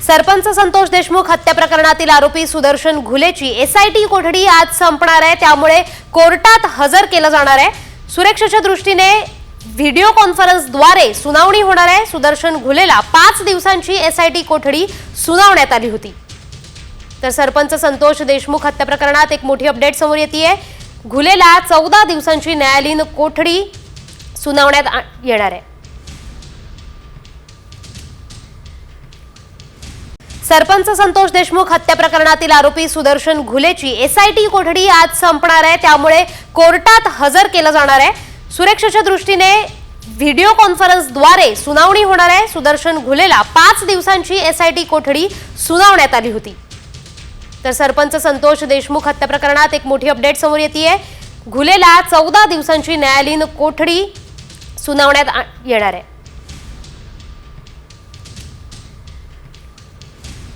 सरपंच संतोष देशमुख हत्या प्रकरणातील आरोपी सुदर्शन घुलेची एसआयटी कोठडी आज संपणार आहे, त्यामुळे कोर्टात हजर केलं जाणार आहे। सुरक्षेच्या दृष्टीने व्हिडिओ कॉन्फरन्सद्वारे सुनावणी होणार आहे। सुदर्शन घुलेला 5 दिवसांची एसआयटी कोठडी सुनावण्यात आली होती। तर सरपंच संतोष देशमुख हत्या प्रकरणात एक मोठी अपडेट समोर येतेय। घुलेला 14 दिवसांची न्यायालयीन कोठडी सुनावण्यात येणार आहे। सरपंच संतोष देशमुख हत्या प्रकरणातील आरोपी सुदर्शन घुलेची एसआयटी कोठडी आज संपणार आहे, त्यामुळे कोर्टात हजर केलं जाणार आहे। सुरक्षेच्या दृष्टीने व्हिडिओ कॉन्फरन्सद्वारे सुनावणी होणार आहे। सुदर्शन घुलेला 5 दिवसांची एसआयटी कोठडी सुनावण्यात आली होती। तर सरपंच संतोष देशमुख हत्या प्रकरणात एक मोठी अपडेट समोर येतेय। घुलेला 14 दिवसांची न्यायालयीन कोठडी सुनावण्यात येणार आहे।